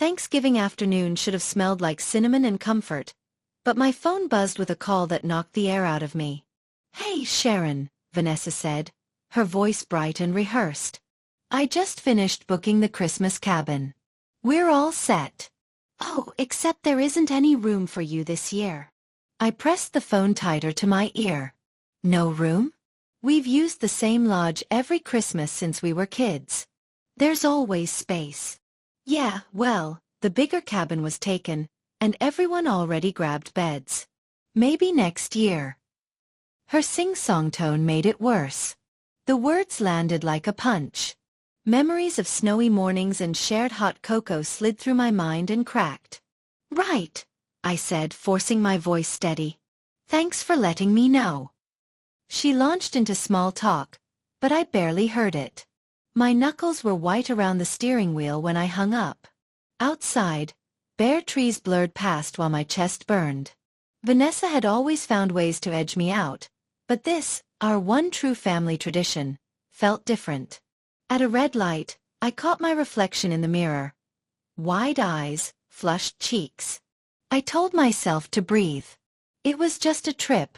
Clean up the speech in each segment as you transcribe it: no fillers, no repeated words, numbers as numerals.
Thanksgiving afternoon should have smelled like cinnamon and comfort, but my phone buzzed with a call that knocked the air out of me. "Hey, Sharon," Vanessa said, her voice bright and rehearsed. "I just finished booking the Christmas cabin. We're all set. Oh, except there isn't any room for you this year." I pressed the phone tighter to my ear. "No room? We've used the same lodge every Christmas since we were kids. There's always space." "Yeah, well, the bigger cabin was taken, and everyone already grabbed beds. Maybe next year." Her sing-song tone made it worse. The words landed like a punch. Memories of snowy mornings and shared hot cocoa slid through my mind and cracked. "Right," I said, forcing my voice steady. "Thanks for letting me know." She launched into small talk, but I barely heard it. My knuckles were white around the steering wheel when I hung up. Outside, bare trees blurred past while my chest burned. Vanessa had always found ways to edge me out, but this, our one true family tradition, felt different. At a red light, I caught my reflection in the mirror. Wide eyes, flushed cheeks. I told myself to breathe. It was just a trip,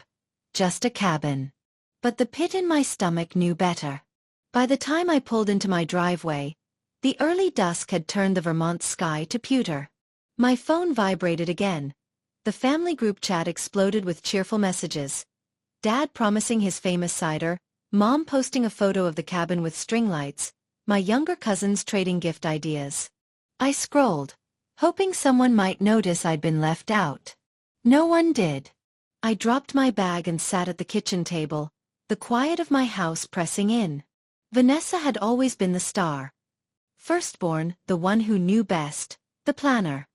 just a cabin. But the pit in my stomach knew better. By the time I pulled into my driveway, the early dusk had turned the Vermont sky to pewter. My phone vibrated again. The family group chat exploded with cheerful messages. Dad promising his famous cider, Mom posting a photo of the cabin with string lights, my younger cousins trading gift ideas. I scrolled, hoping someone might notice I'd been left out. No one did. I dropped my bag and sat at the kitchen table, the quiet of my house pressing in. Vanessa had always been the star. Firstborn, the one who knew best, the planner.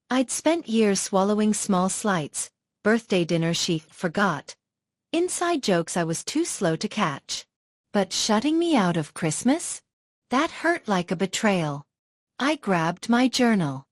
I'd spent years swallowing small slights, birthday dinners she forgot. Inside jokes I was too slow to catch. But shutting me out of Christmas? That hurt like a betrayal. I grabbed my journal.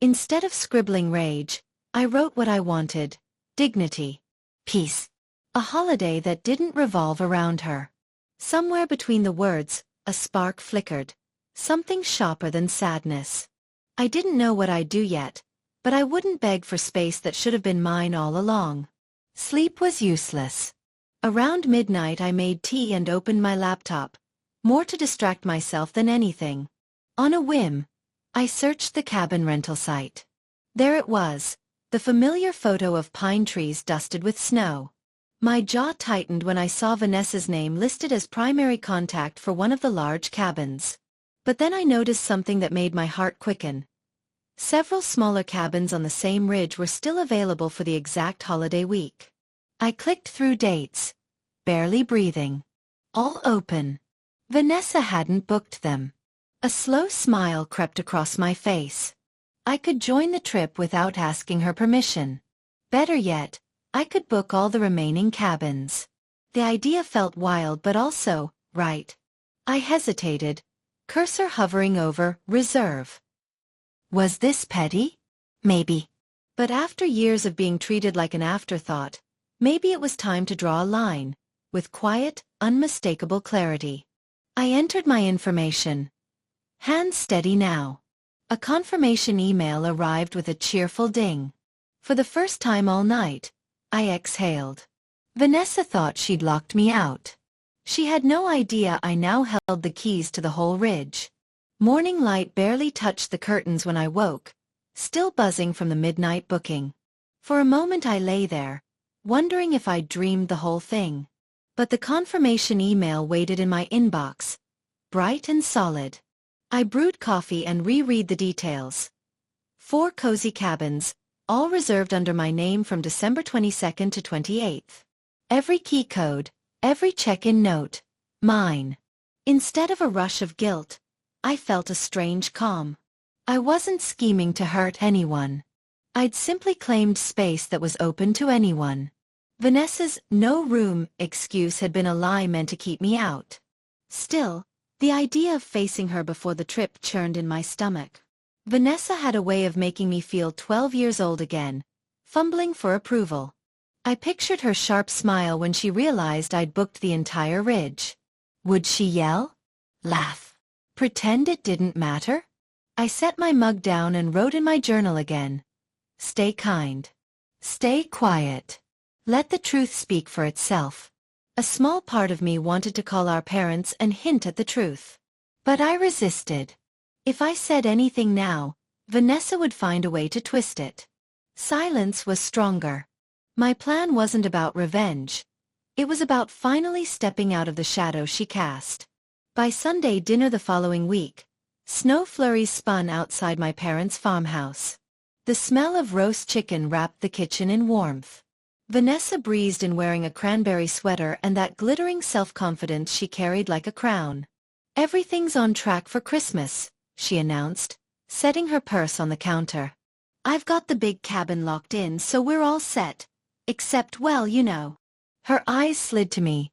Instead of scribbling rage, I wrote what I wanted: dignity, peace. A holiday that didn't revolve around her. Somewhere between the words, a spark flickered. Something sharper than sadness. I didn't know what I'd do yet, but I wouldn't beg for space that should have been mine all along. Sleep was useless. Around midnight I made tea and opened my laptop, more to distract myself than anything. On a whim, I searched the cabin rental site. There it was, the familiar photo of pine trees dusted with snow. My jaw tightened when I saw Vanessa's name listed as primary contact for one of the large cabins. But then I noticed something that made my heart quicken. Several smaller cabins on the same ridge were still available for the exact holiday week. I clicked through dates, barely breathing. All open. Vanessa hadn't booked them. A slow smile crept across my face. I could join the trip without asking her permission. Better yet, I could book all the remaining cabins. The idea felt wild but also right. I hesitated, cursor hovering over reserve. Was this petty? Maybe. But after years of being treated like an afterthought, maybe it was time to draw a line, with quiet, unmistakable clarity. I entered my information. Hands steady now. A confirmation email arrived with a cheerful ding. For the first time all night, I exhaled. Vanessa thought she'd locked me out. She had no idea I now held the keys to the whole ridge. Morning light barely touched the curtains when I woke, still buzzing from the midnight booking. For a moment I lay there, wondering if I'd dreamed the whole thing. But the confirmation email waited in my inbox, bright and solid. I brewed coffee and reread the details. 4 cozy cabins, all reserved under my name from December 22nd to 28th. Every key code, every check-in note, mine. Instead of a rush of guilt, I felt a strange calm. I wasn't scheming to hurt anyone. I'd simply claimed space that was open to anyone. Vanessa's "no room" excuse had been a lie meant to keep me out. Still, the idea of facing her before the trip churned in my stomach. Vanessa had a way of making me feel 12 years old again, fumbling for approval. I pictured her sharp smile when she realized I'd booked the entire ridge. Would she yell? Laugh? Pretend it didn't matter? I set my mug down and wrote in my journal again. Stay kind. Stay quiet. Let the truth speak for itself. A small part of me wanted to call our parents and hint at the truth. But I resisted. If I said anything now, Vanessa would find a way to twist it. Silence was stronger. My plan wasn't about revenge. It was about finally stepping out of the shadow she cast. By Sunday dinner the following week, snow flurries spun outside my parents' farmhouse. The smell of roast chicken wrapped the kitchen in warmth. Vanessa breezed in wearing a cranberry sweater and that glittering self-confidence she carried like a crown. Everything's on track for Christmas, she announced, setting her purse on the counter. I've got the big cabin locked in so we're all set. Except, well, you know. Her eyes slid to me,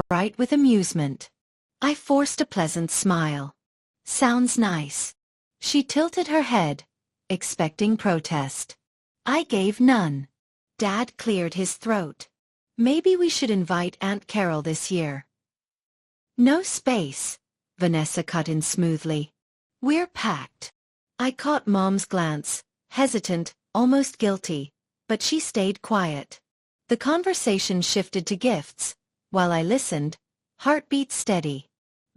bright with amusement. I forced a pleasant smile. Sounds nice. She tilted her head, expecting protest. I gave none. Dad cleared his throat. Maybe we should invite Aunt Carol this year. No space, Vanessa cut in smoothly. We're packed. I caught Mom's glance, hesitant, almost guilty, but she stayed quiet. The conversation shifted to gifts, while I listened, heartbeat steady.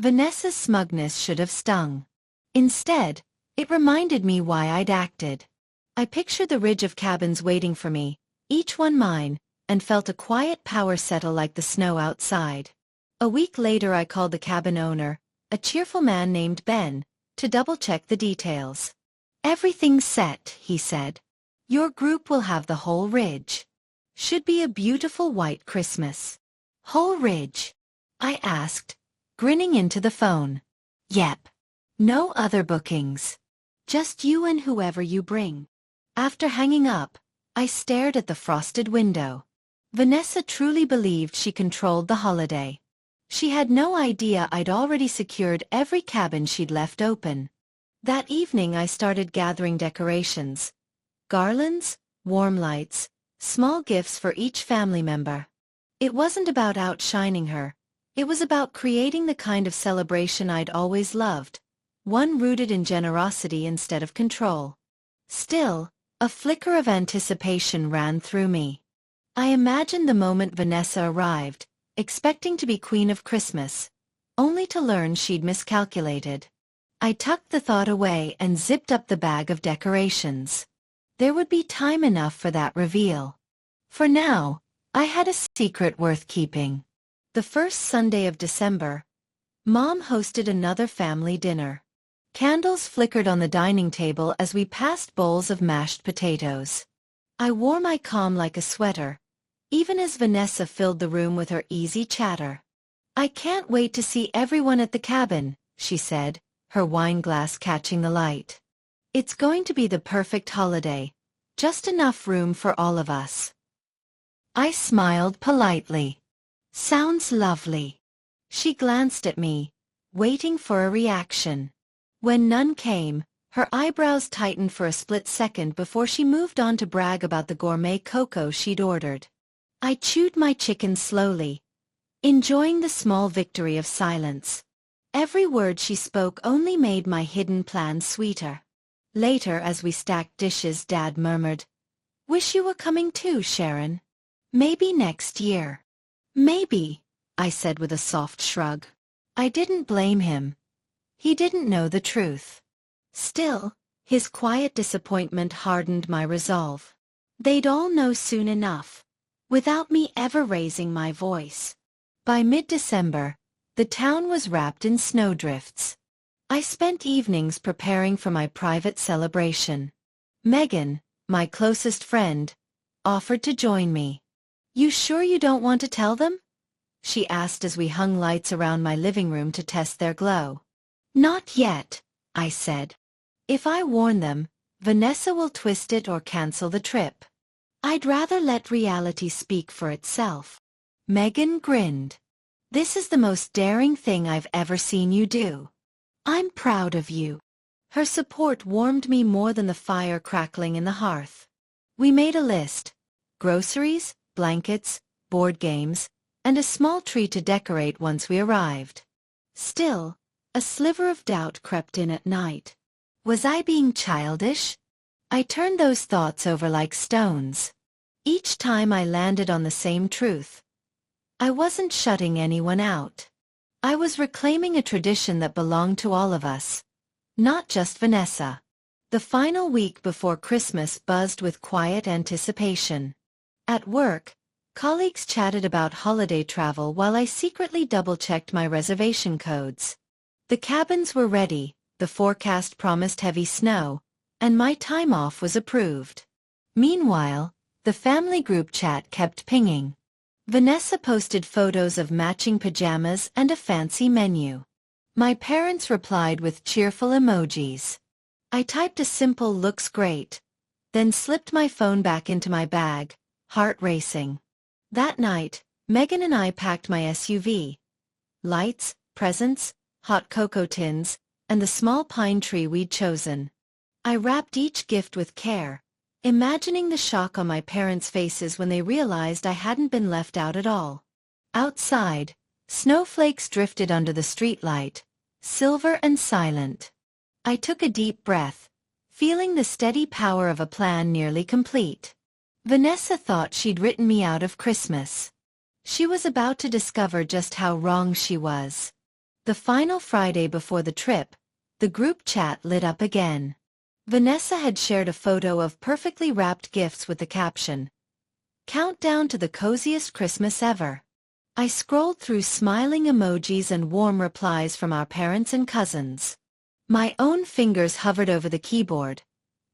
Vanessa's smugness should have stung. Instead, it reminded me why I'd acted. I pictured the ridge of cabins waiting for me, each one mine, and felt a quiet power settle like the snow outside. A week later I called the cabin owner, a cheerful man named Ben, to double-check the details. Everything's set, he said. Your group will have the whole ridge. Should be a beautiful white Christmas. Whole ridge? I asked, grinning into the phone. Yep. No other bookings. Just you and whoever you bring. After hanging up, I stared at the frosted window. Vanessa truly believed she controlled the holiday. She had no idea I'd already secured every cabin she'd left open. That evening I started gathering decorations. Garlands, warm lights, small gifts for each family member. It wasn't about outshining her. It was about creating the kind of celebration I'd always loved, one rooted in generosity instead of control. Still, a flicker of anticipation ran through me. I imagined the moment Vanessa arrived, expecting to be Queen of Christmas, only to learn she'd miscalculated. I tucked the thought away and zipped up the bag of decorations. There would be time enough for that reveal. For now, I had a secret worth keeping. The first Sunday of December, Mom hosted another family dinner. Candles flickered on the dining table as we passed bowls of mashed potatoes. I wore my calm like a sweater, even as Vanessa filled the room with her easy chatter. I can't wait to see everyone at the cabin, she said, her wine glass catching the light. It's going to be the perfect holiday, just enough room for all of us. I smiled politely. Sounds lovely. She glanced at me, waiting for a reaction. When none came, her eyebrows tightened for a split second before she moved on to brag about the gourmet cocoa she'd ordered. I chewed my chicken slowly, enjoying the small victory of silence. Every word she spoke only made my hidden plan sweeter. Later, as we stacked dishes, Dad murmured, "Wish you were coming too, Sharon. Maybe next year." "Maybe," I said with a soft shrug. I didn't blame him. He didn't know the truth. Still, his quiet disappointment hardened my resolve. They'd all know soon enough, without me ever raising my voice. By mid-December, the town was wrapped in snowdrifts. I spent evenings preparing for my private celebration. Megan, my closest friend, offered to join me. "You sure you don't want to tell them?" she asked as we hung lights around my living room to test their glow. "Not yet," I said. "If I warn them, Vanessa will twist it or cancel the trip. I'd rather let reality speak for itself." Megan grinned. "This is the most daring thing I've ever seen you do. I'm proud of you." Her support warmed me more than the fire crackling in the hearth. We made a list: groceries, blankets, board games, and a small tree to decorate once we arrived. Still, a sliver of doubt crept in at night. Was I being childish? I turned those thoughts over like stones. Each time I landed on the same truth. I wasn't shutting anyone out. I was reclaiming a tradition that belonged to all of us, not just Vanessa. The final week before Christmas buzzed with quiet anticipation. At work, colleagues chatted about holiday travel while I secretly double-checked my reservation codes. The cabins were ready, the forecast promised heavy snow, and my time off was approved. Meanwhile, the family group chat kept pinging. Vanessa posted photos of matching pajamas and a fancy menu. My parents replied with cheerful emojis. I typed a simple "looks great," then slipped my phone back into my bag, heart racing. That night, Megan and I packed my SUV. Lights, presents, hot cocoa tins, and the small pine tree we'd chosen. I wrapped each gift with care, imagining the shock on my parents' faces when they realized I hadn't been left out at all. Outside, snowflakes drifted under the streetlight, silver and silent. I took a deep breath, feeling the steady power of a plan nearly complete. Vanessa thought she'd written me out of Christmas. She was about to discover just how wrong she was. The final Friday before the trip, the group chat lit up again. Vanessa had shared a photo of perfectly wrapped gifts with the caption, "Countdown to the coziest Christmas ever." I scrolled through smiling emojis and warm replies from our parents and cousins. My own fingers hovered over the keyboard,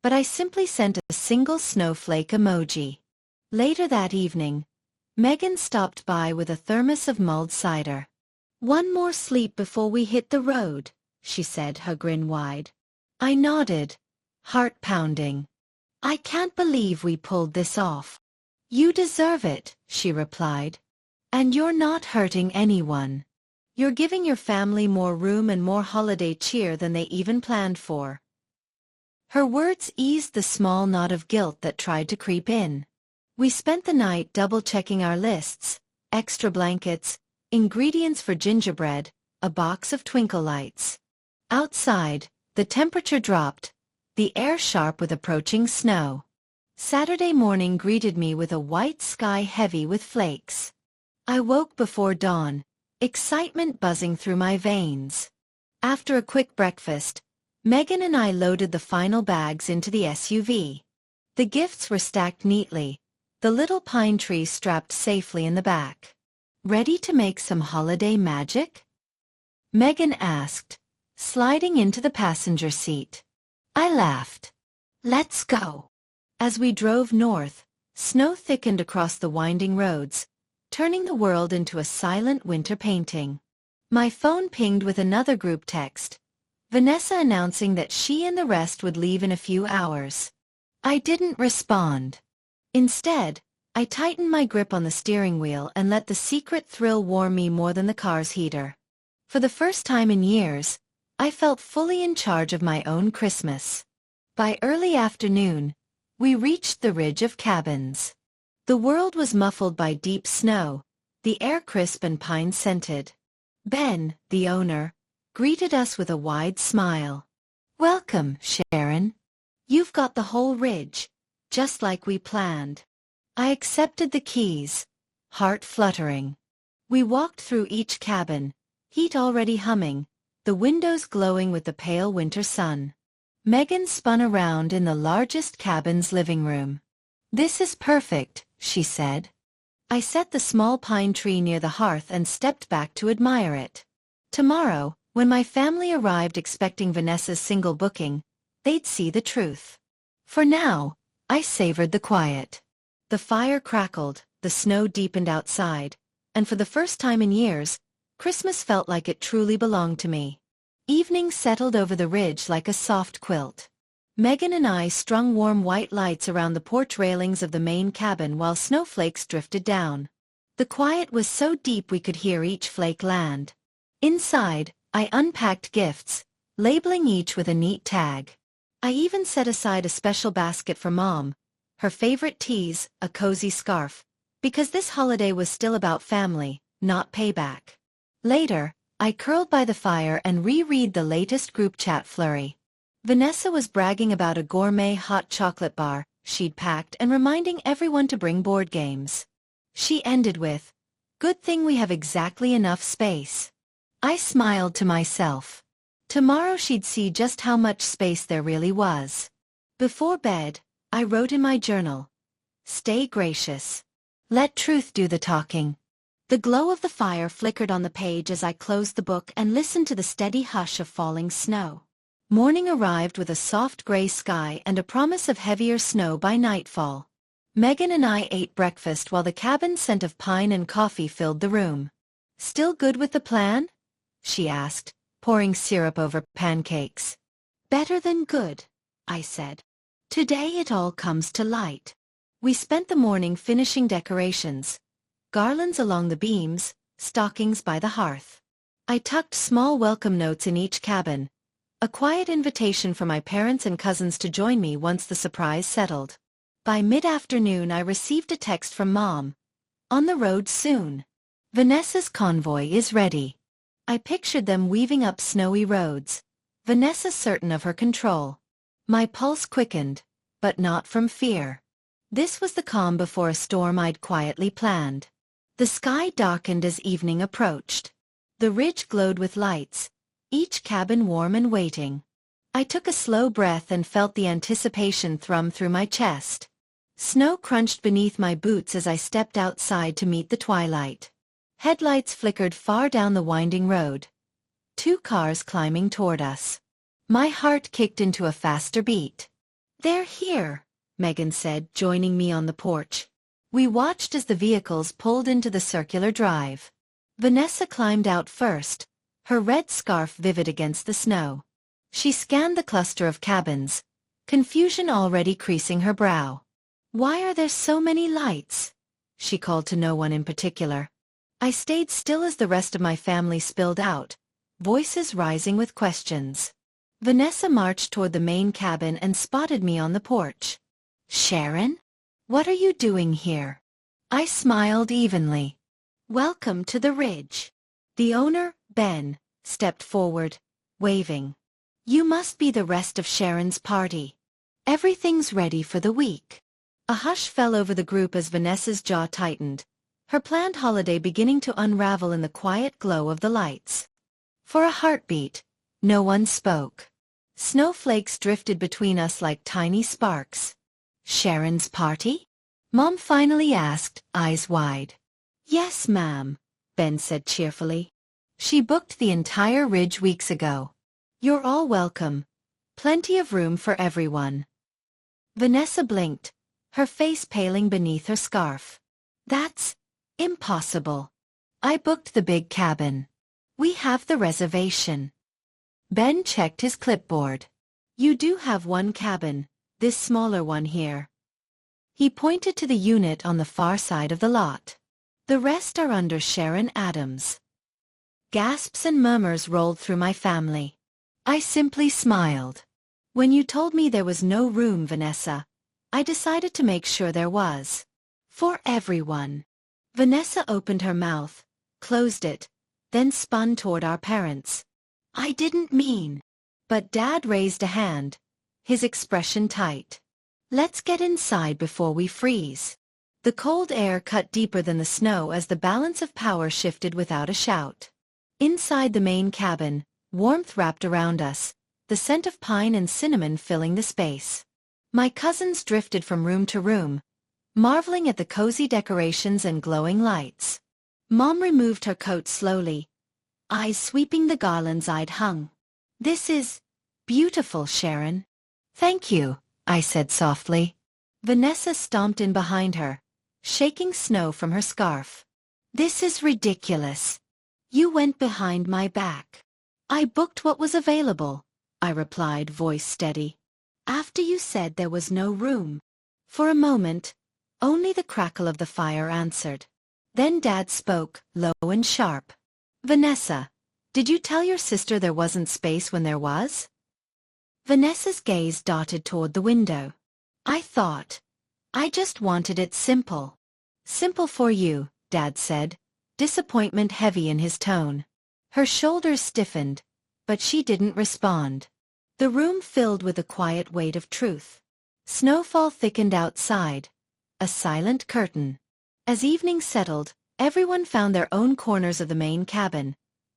but I simply sent a single snowflake emoji. Later that evening, Megan stopped by with a thermos of mulled cider. "One more sleep before we hit the road," she said, her grin wide. I nodded, heart pounding. "I can't believe we pulled this off." "You deserve it," she replied. "And you're not hurting anyone. You're giving your family more room and more holiday cheer than they even planned for." Her words eased the small knot of guilt that tried to creep in. We spent the night double-checking our lists, extra blankets, ingredients for gingerbread, a box of twinkle lights. Outside, the temperature dropped, the air sharp with approaching snow. Saturday morning greeted me with a white sky heavy with flakes. I woke before dawn, excitement buzzing through my veins. After a quick breakfast, Megan and I loaded the final bags into the SUV. The gifts were stacked neatly, the little pine tree strapped safely in the back. "Ready to make some holiday magic?" Megan asked, sliding into the passenger seat. I laughed. "Let's go." As we drove north, snow thickened across the winding roads, turning the world into a silent winter painting. My phone pinged with another group text, Vanessa announcing that she and the rest would leave in a few hours. I didn't respond. Instead, I tightened my grip on the steering wheel and let the secret thrill warm me more than the car's heater. For the first time in years, I felt fully in charge of my own Christmas. By early afternoon, we reached the ridge of cabins. The world was muffled by deep snow, the air crisp and pine-scented. Ben, the owner, greeted us with a wide smile. "Welcome, Sharon. You've got the whole ridge, just like we planned." I accepted the keys, heart fluttering. We walked through each cabin, heat already humming, the windows glowing with the pale winter sun. Megan spun around in the largest cabin's living room. "This is perfect," she said. I set the small pine tree near the hearth and stepped back to admire it. Tomorrow, when my family arrived expecting Vanessa's single booking, they'd see the truth. For now, I savored the quiet. The fire crackled, the snow deepened outside, and for the first time in years, Christmas felt like it truly belonged to me. Evening settled over the ridge like a soft quilt. Megan and I strung warm white lights around the porch railings of the main cabin while snowflakes drifted down. The quiet was so deep we could hear each flake land. Inside, I unpacked gifts, labeling each with a neat tag. I even set aside a special basket for Mom, her favorite teas, a cozy scarf, because this holiday was still about family, not payback. Later, I curled by the fire and reread the latest group chat flurry. Vanessa was bragging about a gourmet hot chocolate bar she'd packed and reminding everyone to bring board games. She ended with, "Good thing we have exactly enough space." I smiled to myself. Tomorrow she'd see just how much space there really was. Before bed, I wrote in my journal, "Stay gracious. Let truth do the talking." The glow of the fire flickered on the page as I closed the book and listened to the steady hush of falling snow. Morning arrived with a soft gray sky and a promise of heavier snow by nightfall. Megan and I ate breakfast while the cabin's scent of pine and coffee filled the room. "Still good with the plan?" she asked, pouring syrup over pancakes. "Better than good," I said. "Today it all comes to light." We spent the morning finishing decorations, garlands along the beams, stockings by the hearth. I tucked small welcome notes in each cabin, a quiet invitation for my parents and cousins to join me once the surprise settled. By mid-afternoon I received a text from Mom. "On the road soon. Vanessa's convoy is ready." I pictured them weaving up snowy roads, Vanessa certain of her control. My pulse quickened, but not from fear. This was the calm before a storm I'd quietly planned. The sky darkened as evening approached. The ridge glowed with lights, each cabin warm and waiting. I took a slow breath and felt the anticipation thrum through my chest. Snow crunched beneath my boots as I stepped outside to meet the twilight. Headlights flickered far down the winding road. 2 cars climbing toward us. My heart kicked into a faster beat. "They're here," Megan said, joining me on the porch. We watched as the vehicles pulled into the circular drive. Vanessa climbed out first, her red scarf vivid against the snow. She scanned the cluster of cabins, confusion already creasing her brow. "Why are there so many lights?" she called to no one in particular. I stayed still as the rest of my family spilled out, voices rising with questions. Vanessa marched toward the main cabin and spotted me on the porch. "Sharon? What are you doing here?" I smiled evenly. "Welcome to the ridge." The owner, Ben, stepped forward, waving. "You must be the rest of Sharon's party. Everything's ready for the week." A hush fell over the group as Vanessa's jaw tightened, her planned holiday beginning to unravel in the quiet glow of the lights. For a heartbeat, no one spoke. Snowflakes drifted between us like tiny sparks. "Sharon's party?" Mom finally asked, eyes wide. "Yes, ma'am," Ben said cheerfully. "She booked the entire ridge weeks ago. You're all welcome. Plenty of room for everyone." Vanessa blinked, her face paling beneath her scarf. "That's impossible. I booked the big cabin. We have the reservation." Ben checked his clipboard. "You do have one cabin, this smaller one here." He pointed to the unit on the far side of the lot. "The rest are under Sharon Adams." Gasps and murmurs rolled through my family. I simply smiled. "When you told me there was no room, Vanessa, I decided to make sure there was. For everyone." Vanessa opened her mouth, closed it, then spun toward our parents. "I didn't mean." But Dad raised a hand, his expression tight. "Let's get inside before we freeze." The cold air cut deeper than the snow as the balance of power shifted without a shout. Inside the main cabin, warmth wrapped around us, the scent of pine and cinnamon filling the space. My cousins drifted from room to room, marveling at the cozy decorations and glowing lights. Mom removed her coat slowly, eyes sweeping the garlands I'd hung. "This is beautiful, Sharon." "Thank you," I said softly. Vanessa stomped in behind her, shaking snow from her scarf. "This is ridiculous. You went behind my back." "I booked what was available," I replied, voice steady. "After you said there was no room." For a moment, only the crackle of the fire answered. Then Dad spoke, low and sharp. "Vanessa, did you tell your sister there wasn't space when there was?" Vanessa's gaze darted toward the window. I just wanted it simple." "Simple for you," Dad said, disappointment heavy in his tone. Her shoulders stiffened, but she didn't respond. The room filled with a quiet weight of truth. Snowfall thickened outside, a silent curtain. As evening settled, everyone found their own corners of the main cabin,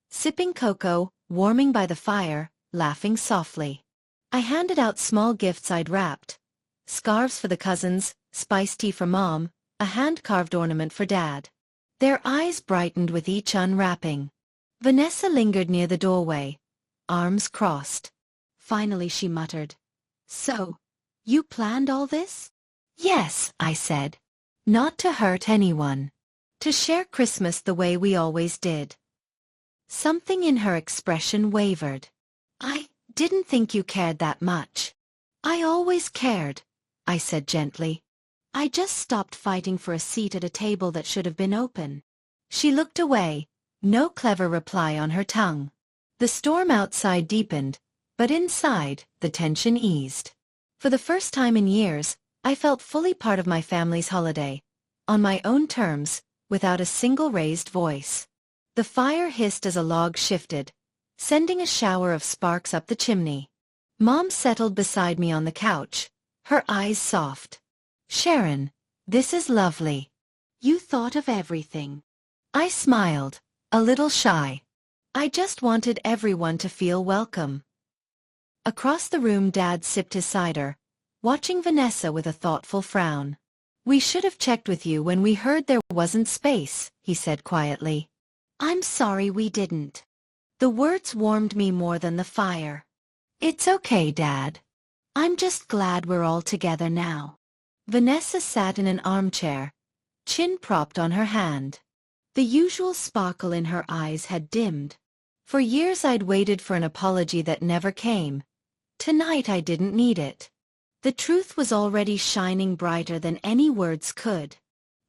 sipping cocoa, warming by the fire, laughing softly. I handed out small gifts I'd wrapped. Scarves for the cousins, spiced tea for Mom, a hand-carved ornament for Dad. Their eyes brightened with each unwrapping. Vanessa lingered near the doorway, arms crossed. Finally she muttered, "So, you planned all this?" "Yes," I said. "Not to hurt anyone. To share Christmas the way we always did." Something in her expression wavered. "I didn't think you cared that much." "I always cared," I said gently. "I just stopped fighting for a seat at a table that should have been open." She looked away, no clever reply on her tongue. The storm outside deepened, but inside, the tension eased. For the first time in years, I felt fully part of my family's holiday, on my own terms, without a single raised voice. The fire hissed as a log shifted, sending a shower of sparks up the chimney. Mom settled beside me on the couch, her eyes soft. "Sharon, this is lovely. You thought of everything." I smiled, a little shy. I just wanted everyone to feel welcome. Across the room Dad sipped his cider, watching Vanessa with a thoughtful frown. "We should have checked with you when we heard there wasn't space," he said quietly. "I'm sorry we didn't." The words warmed me more than the fire. "It's okay, Dad. I'm just glad we're all together now." Vanessa sat in an armchair, chin propped on her hand. The usual sparkle in her eyes had dimmed. For years I'd waited for an apology that never came. Tonight I didn't need it. The truth was already shining brighter than any words could.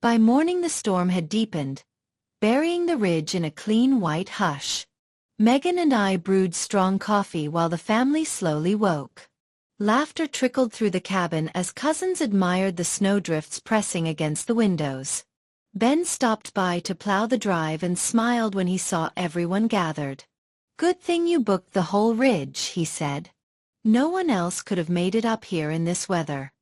By morning the storm had deepened, burying the ridge in a clean white hush. Megan and I brewed strong coffee while the family slowly woke. Laughter trickled through the cabin as cousins admired the snowdrifts pressing against the windows. Ben stopped by to plow the drive and smiled when he saw everyone gathered. "Good thing you booked the whole ridge," he said. "No one else could have made it up here in this weather."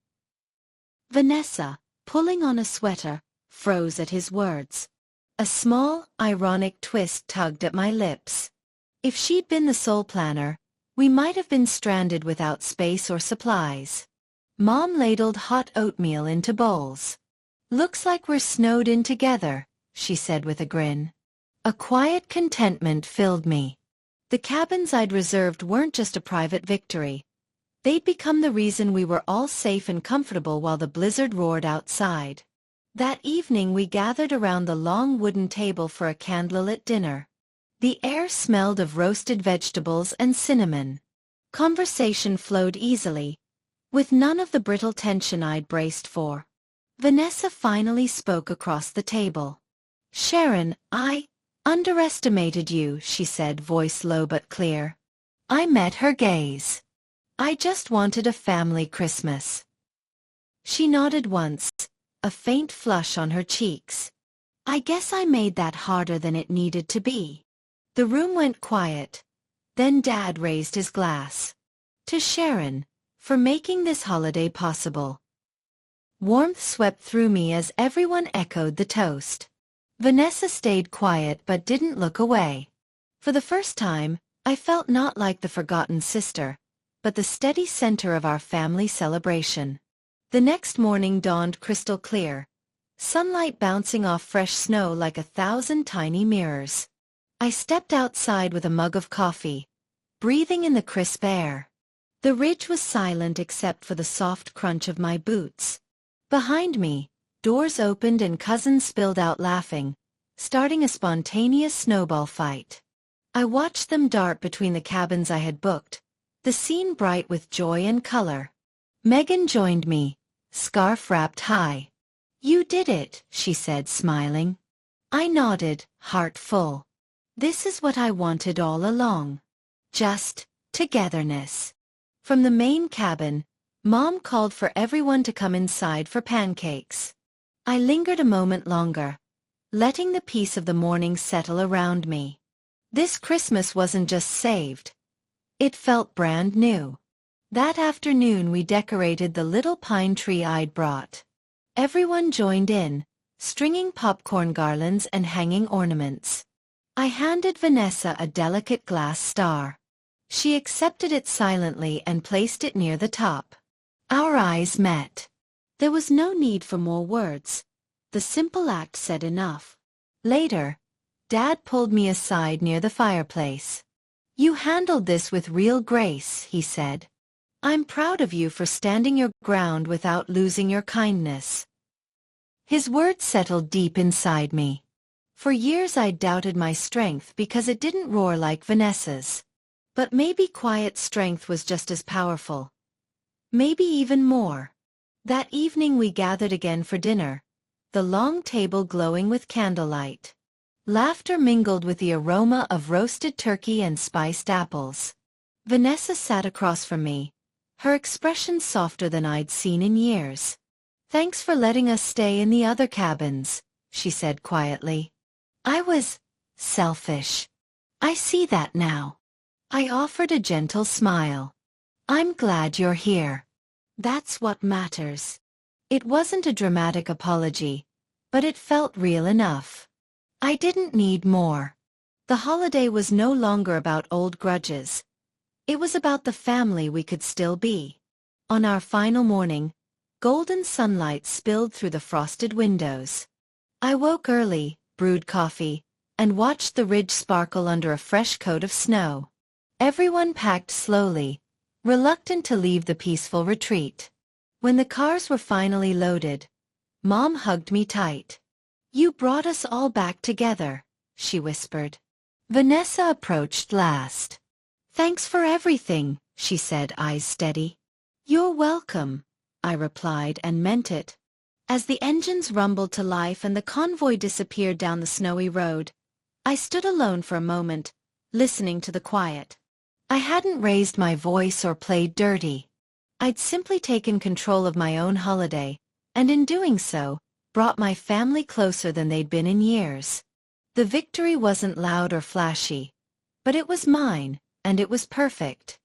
Vanessa, pulling on a sweater, froze at his words. A small, ironic twist tugged at my lips. If she'd been the sole planner, we might have been stranded without space or supplies. Mom ladled hot oatmeal into bowls. "Looks like we're snowed in together," she said with a grin. A quiet contentment filled me. The cabins I'd reserved weren't just a private victory. They'd become the reason we were all safe and comfortable while the blizzard roared outside. That evening we gathered around the long wooden table for a candlelit dinner. The air smelled of roasted vegetables and cinnamon. Conversation flowed easily, with none of the brittle tension I'd braced for. Vanessa finally spoke across the table. "Sharon, I underestimated you," she said, voice low but clear. I met her gaze. "I just wanted a family Christmas." She nodded once, a faint flush on her cheeks. "I guess I made that harder than it needed to be." The room went quiet. Then Dad raised his glass. "To Sharon, for making this holiday possible." Warmth swept through me as everyone echoed the toast. Vanessa stayed quiet but didn't look away. For the first time, I felt not like the forgotten sister, but the steady center of our family celebration. The next morning dawned crystal clear, sunlight bouncing off fresh snow like 1,000 tiny mirrors. I stepped outside with a mug of coffee, breathing in the crisp air. The ridge was silent except for the soft crunch of my boots. Behind me, doors opened and cousins spilled out laughing, starting a spontaneous snowball fight. I watched them dart between the cabins I had booked, the scene bright with joy and color. Megan joined me, scarf wrapped high. "You did it," she said, smiling. I nodded, heart full. This is what I wanted all along. Just togetherness. From the main cabin, Mom called for everyone to come inside for pancakes. I lingered a moment longer, letting the peace of the morning settle around me. This Christmas wasn't just saved. It felt brand new. That afternoon we decorated the little pine tree I'd brought. Everyone joined in, stringing popcorn garlands and hanging ornaments. I handed Vanessa a delicate glass star. She accepted it silently and placed it near the top. Our eyes met. There was no need for more words. The simple act said enough. Later, Dad pulled me aside near the fireplace. "You handled this with real grace," he said. "I'm proud of you for standing your ground without losing your kindness." His words settled deep inside me. For years I'd doubted my strength because it didn't roar like Vanessa's. But maybe quiet strength was just as powerful. Maybe even more. That evening we gathered again for dinner, the long table glowing with candlelight. Laughter mingled with the aroma of roasted turkey and spiced apples. Vanessa sat across from me, her expression softer than I'd seen in years. "Thanks for letting us stay in the other cabins," she said quietly. "I was selfish. I see that now." I offered a gentle smile. "I'm glad you're here. That's what matters." It wasn't a dramatic apology, but it felt real enough. I didn't need more. The holiday was no longer about old grudges. It was about the family we could still be. On our final morning, golden sunlight spilled through the frosted windows. I woke early, brewed coffee, and watched the ridge sparkle under a fresh coat of snow. Everyone packed slowly, reluctant to leave the peaceful retreat. When the cars were finally loaded, Mom hugged me tight. "You brought us all back together," she whispered. Vanessa approached last. "Thanks for everything," she said, eyes steady. "You're welcome," I replied and meant it. As the engines rumbled to life and the convoy disappeared down the snowy road, I stood alone for a moment, listening to the quiet. I hadn't raised my voice or played dirty. I'd simply taken control of my own holiday, and in doing so, brought my family closer than they'd been in years. The victory wasn't loud or flashy, but it was mine, and it was perfect.